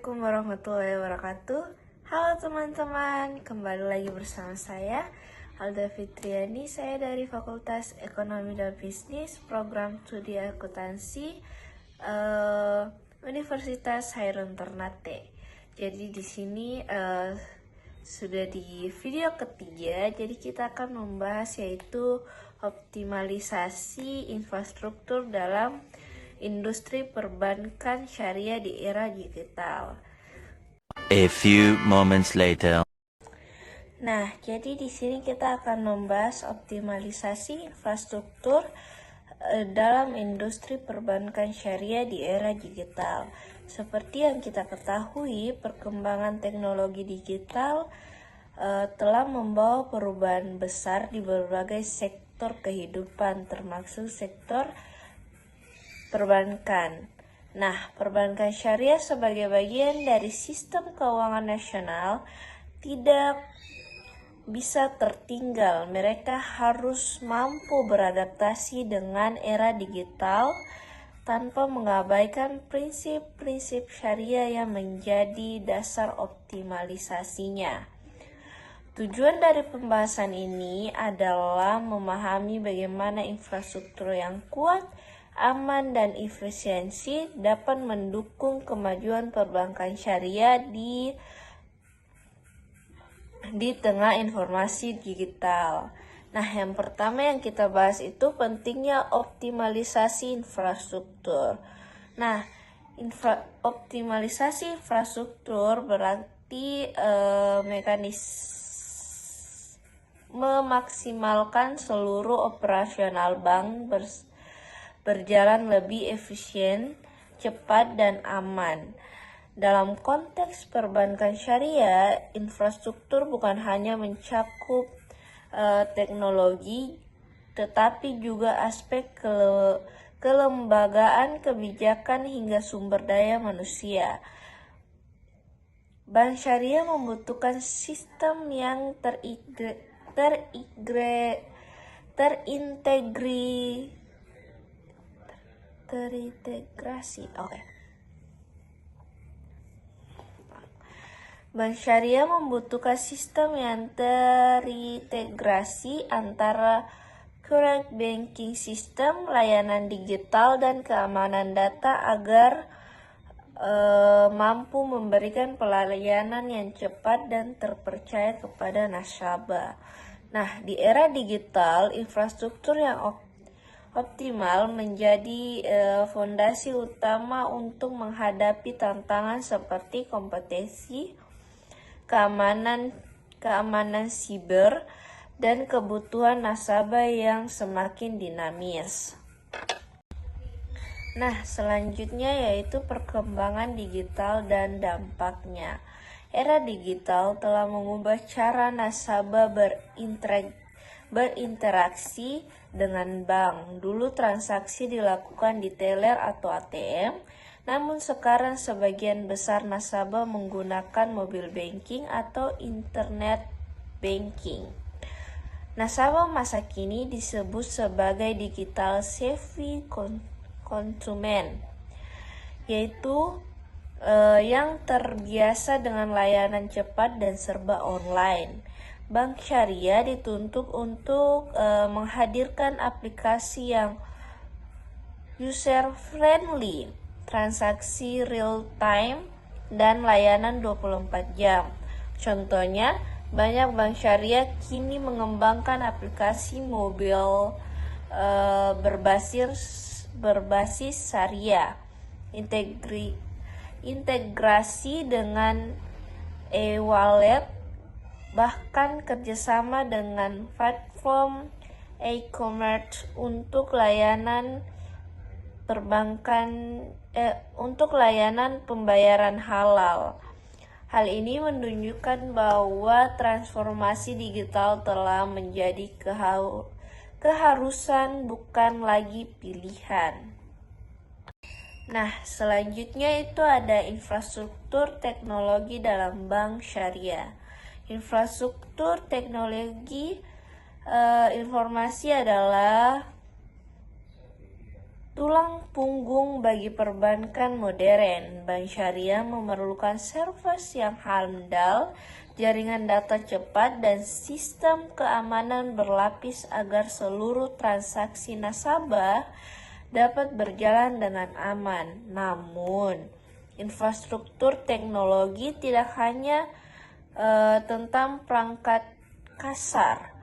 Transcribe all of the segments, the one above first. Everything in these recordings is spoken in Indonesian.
Assalamualaikum warahmatullahi wabarakatuh. Halo teman-teman, kembali lagi bersama saya Alda Fitriani. Saya dari Fakultas Ekonomi dan Bisnis, Program Studi Akuntansi, Universitas Hairun Ternate. Jadi di sini sudah di video ketiga. Jadi kita akan membahas yaitu optimalisasi infrastruktur dalam industri perbankan syariah di era digital. A few moments later. Nah, jadi di sini kita akan membahas optimalisasi infrastruktur dalam industri perbankan syariah di era digital. Seperti yang kita ketahui, perkembangan teknologi digital telah membawa perubahan besar di berbagai sektor kehidupan, termasuk sektor perbankan. Nah, perbankan syariah sebagai bagian dari sistem keuangan nasional tidak bisa tertinggal. Mereka harus mampu beradaptasi dengan era digital tanpa mengabaikan prinsip-prinsip syariah yang menjadi dasar optimalisasinya. Tujuan dari pembahasan ini adalah memahami bagaimana infrastruktur yang kuat, aman, dan efisiensi dapat mendukung kemajuan perbankan syariah di tengah informasi digital. Nah, yang pertama yang kita bahas itu pentingnya optimalisasi infrastruktur. Nah, optimalisasi infrastruktur berarti memaksimalkan seluruh operasional bank berjalan lebih efisien, cepat, dan aman. Dalam konteks perbankan syariah, infrastruktur bukan hanya mencakup teknologi, tetapi juga aspek kelembagaan, kebijakan, hingga sumber daya manusia. Bank syariah membutuhkan sistem yang terintegrasi. Bank syariah membutuhkan sistem yang terintegrasi antara current banking system, layanan digital, dan keamanan data agar mampu memberikan pelayanan yang cepat dan terpercaya kepada nasabah. Nah, di era digital, infrastruktur yang optimal menjadi fondasi utama untuk menghadapi tantangan seperti kompetisi, keamanan siber, dan kebutuhan nasabah yang semakin dinamis. Nah, selanjutnya yaitu perkembangan digital dan dampaknya. Era digital telah mengubah cara nasabah berinteraksi dengan bank. Dulu transaksi dilakukan di teller atau ATM, namun sekarang sebagian besar nasabah menggunakan mobile banking atau internet banking. Nasabah masa kini disebut sebagai digital savvy konsumen, yaitu yang terbiasa dengan layanan cepat dan serba online. Bank syariah dituntut untuk menghadirkan aplikasi yang user-friendly, transaksi real-time, dan layanan 24 jam. Contohnya, banyak bank syariah kini mengembangkan aplikasi mobil berbasis syariah, integrasi dengan e-wallet, bahkan kerjasama dengan platform e-commerce untuk layanan pembayaran halal. Hal ini menunjukkan bahwa transformasi digital telah menjadi keharusan, bukan lagi pilihan. Nah, selanjutnya itu ada infrastruktur teknologi dalam bank syariah. Infrastruktur teknologi informasi adalah tulang punggung bagi perbankan modern. Bank syariah memerlukan server yang handal, jaringan data cepat, dan sistem keamanan berlapis agar seluruh transaksi nasabah dapat berjalan dengan aman. Namun, infrastruktur teknologi tidak hanya tentang perangkat kasar.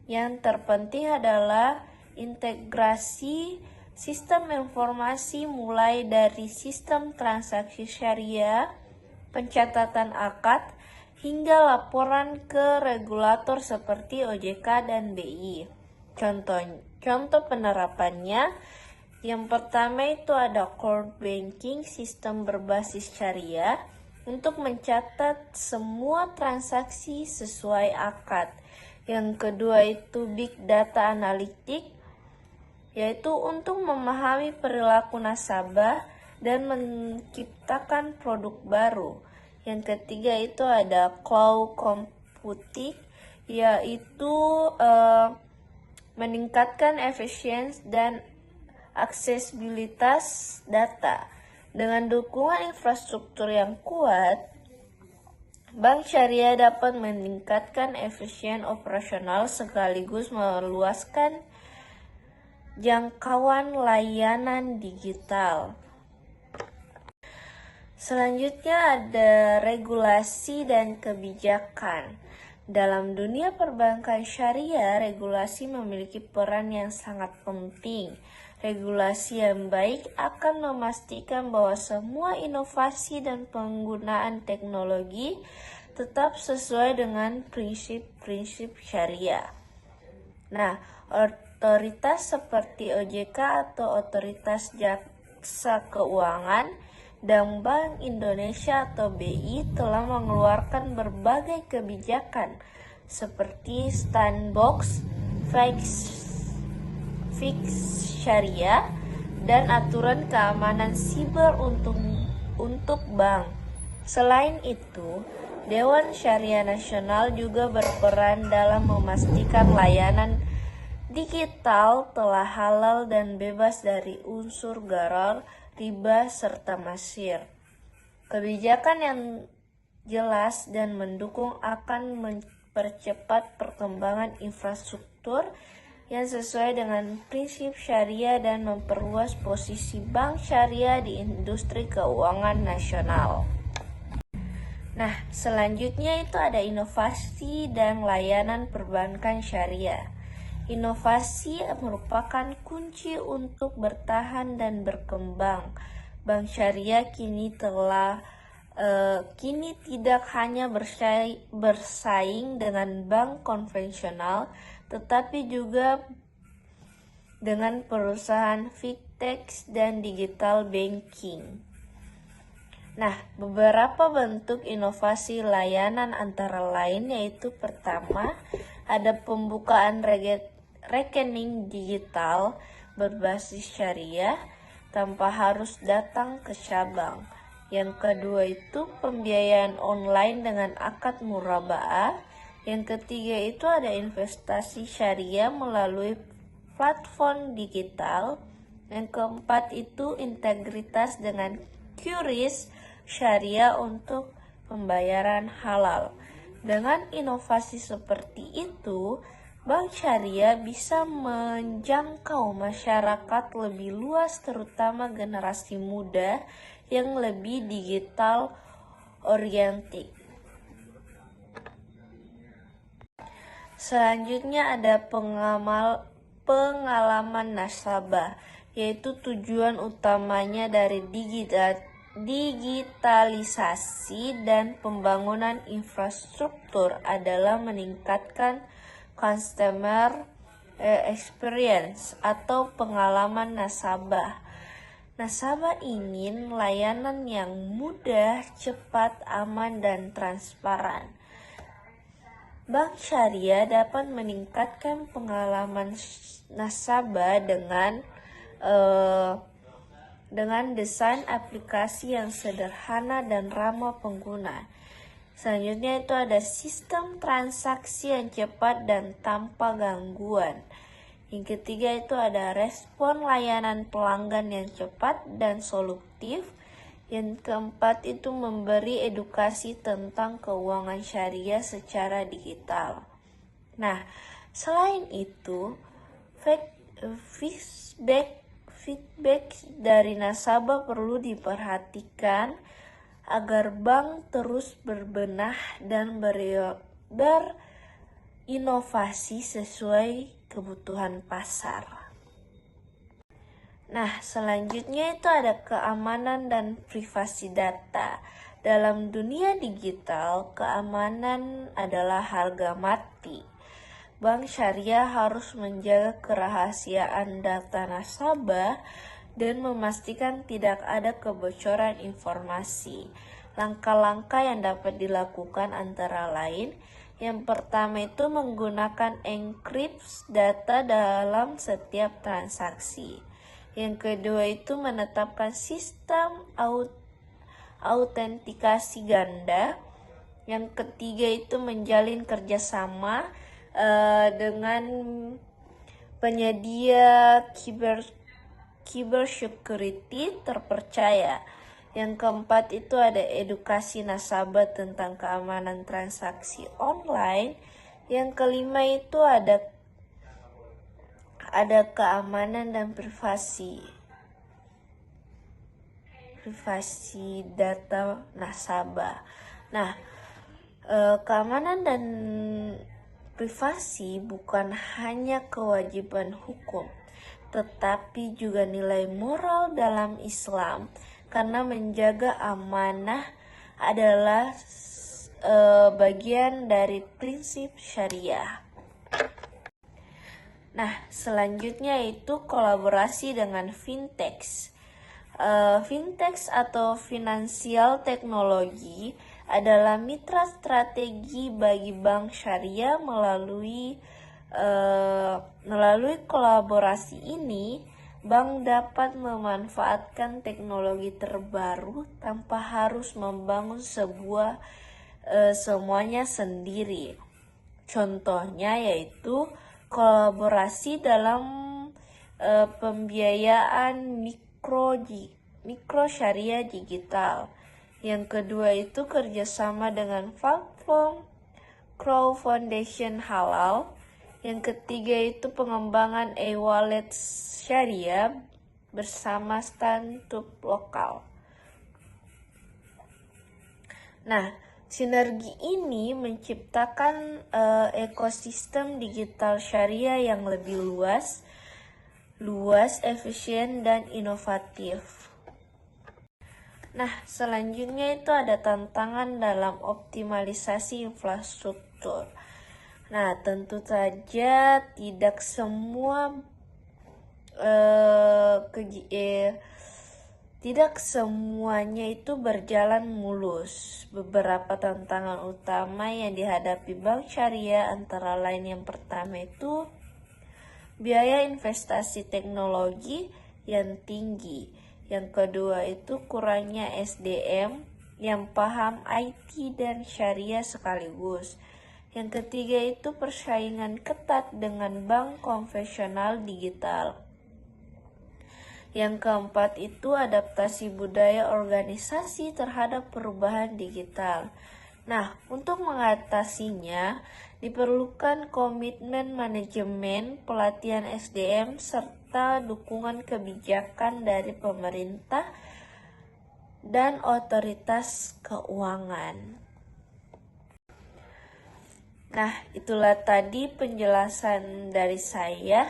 Yang terpenting adalah integrasi sistem informasi mulai dari sistem transaksi syariah, pencatatan akad, hingga laporan ke regulator seperti OJK dan BI. Contoh penerapannya, yang pertama itu ada core banking, sistem berbasis syariah untuk mencatat semua transaksi sesuai akad. Yang kedua itu big data analytics, yaitu untuk memahami perilaku nasabah dan menciptakan produk baru. Yang ketiga itu ada cloud computing, yaitu meningkatkan efisiensi dan aksesibilitas data. Dengan dukungan infrastruktur yang kuat, bank syariah dapat meningkatkan efisien operasional sekaligus meluaskan jangkauan layanan digital. Selanjutnya ada regulasi dan kebijakan. Dalam dunia perbankan syariah, regulasi memiliki peran yang sangat penting. Regulasi yang baik akan memastikan bahwa semua inovasi dan penggunaan teknologi tetap sesuai dengan prinsip-prinsip syariah. Nah, otoritas seperti OJK atau Otoritas Jasa Keuangan dan Bank Indonesia atau BI telah mengeluarkan berbagai kebijakan seperti sandbox, fix syariah, dan aturan keamanan siber untuk bank. Selain itu, Dewan Syariah Nasional juga berperan dalam memastikan layanan digital telah halal dan bebas dari unsur gharar, riba, serta masir. Kebijakan yang jelas dan mendukung akan mempercepat perkembangan infrastruktur yang sesuai dengan prinsip syariah dan memperluas posisi bank syariah di industri keuangan nasional. Nah, selanjutnya itu ada inovasi dan layanan perbankan syariah. Inovasi merupakan kunci untuk bertahan dan berkembang. Bank syariah kini tidak hanya bersaing dengan bank konvensional, tetapi juga dengan perusahaan fintech dan digital banking. Nah, beberapa bentuk inovasi layanan antara lain yaitu pertama, ada pembukaan rekening digital berbasis syariah tanpa harus datang ke cabang. Yang kedua itu pembiayaan online dengan akad murabaah. Yang ketiga itu ada investasi syariah melalui platform digital. Yang keempat itu integritas dengan QRIS syariah untuk pembayaran halal. Dengan inovasi seperti itu, bank syariah bisa menjangkau masyarakat lebih luas, terutama generasi muda yang lebih digital oriented. Selanjutnya ada pengalaman nasabah, yaitu tujuan utamanya dari digitalisasi dan pembangunan infrastruktur adalah meningkatkan customer experience atau pengalaman nasabah. Nasabah ingin layanan yang mudah, cepat, aman, dan transparan. Bank syariah dapat meningkatkan pengalaman nasabah dengan desain aplikasi yang sederhana dan ramah pengguna. Selanjutnya itu ada sistem transaksi yang cepat dan tanpa gangguan. Yang ketiga itu ada respon layanan pelanggan yang cepat dan solutif. Yang keempat itu memberi edukasi tentang keuangan syariah secara digital. Nah, selain itu, feedback dari nasabah perlu diperhatikan agar bank terus berbenah dan berinovasi sesuai kebutuhan pasar. Nah, selanjutnya itu ada keamanan dan privasi data. Dalam dunia digital, keamanan adalah harga mati. Bank syariah harus menjaga kerahasiaan data nasabah dan memastikan tidak ada kebocoran informasi. Langkah-langkah yang dapat dilakukan antara lain, yang pertama itu menggunakan enkripsi data dalam setiap transaksi. Yang kedua itu menetapkan sistem autentikasi ganda. Yang ketiga itu menjalin kerjasama dengan penyedia cybersecurity terpercaya. Yang keempat itu ada edukasi nasabah tentang keamanan transaksi online. Yang kelima itu ada keamanan dan privasi data nasabah. Nah, keamanan dan privasi bukan hanya kewajiban hukum, tetapi juga nilai moral dalam Islam, karena menjaga amanah adalah bagian dari prinsip syariah. Nah, selanjutnya itu kolaborasi dengan fintech. Fintech atau finansial teknologi adalah mitra strategi bagi bank syariah. Melalui kolaborasi ini, bank dapat memanfaatkan teknologi terbaru tanpa harus membangun semuanya sendiri. Contohnya yaitu kolaborasi dalam pembiayaan mikro syariah digital. Yang kedua itu kerjasama dengan platform crowdfunding halal. Yang ketiga itu pengembangan e-wallet syariah bersama startup lokal. Nah, sinergi ini menciptakan ekosistem digital syariah yang lebih luas, efisien, dan inovatif. Nah, selanjutnya itu ada tantangan dalam optimalisasi infrastruktur. Nah, tentu saja tidak semuanya itu berjalan mulus. Beberapa tantangan utama yang dihadapi bank syariah antara lain yang pertama itu biaya investasi teknologi yang tinggi. Yang kedua itu kurangnya SDM yang paham IT dan syariah sekaligus. Yang ketiga itu persaingan ketat dengan bank konvensional digital. Yang keempat itu adaptasi budaya organisasi terhadap perubahan digital. Nah, untuk mengatasinya diperlukan komitmen manajemen, pelatihan SDM, serta dukungan kebijakan dari pemerintah dan otoritas keuangan. Nah, itulah tadi penjelasan dari saya.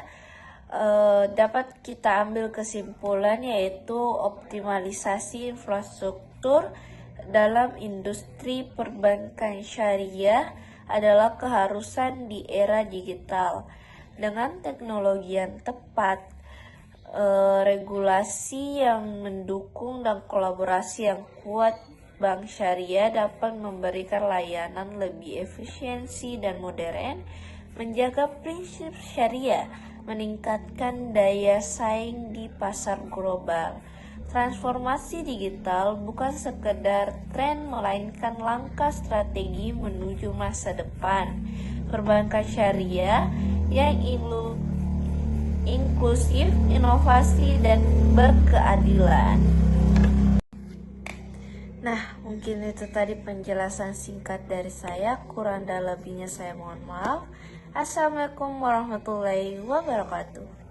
Dapat kita ambil kesimpulan yaitu optimalisasi infrastruktur dalam industri perbankan syariah adalah keharusan di era digital. Dengan teknologi yang tepat, regulasi yang mendukung dan kolaborasi yang kuat, bank syariah dapat memberikan layanan lebih efisiensi dan modern, menjaga prinsip syariah, meningkatkan daya saing di pasar global. Transformasi digital bukan sekedar tren, melainkan langkah strategi menuju masa depan. Perbankan syariah yang inklusif, inovasi, dan berkeadilan. Nah, mungkin itu tadi penjelasan singkat dari saya. Kurang dan lebihnya saya mohon maaf. Assalamualaikum warahmatullahi wabarakatuh.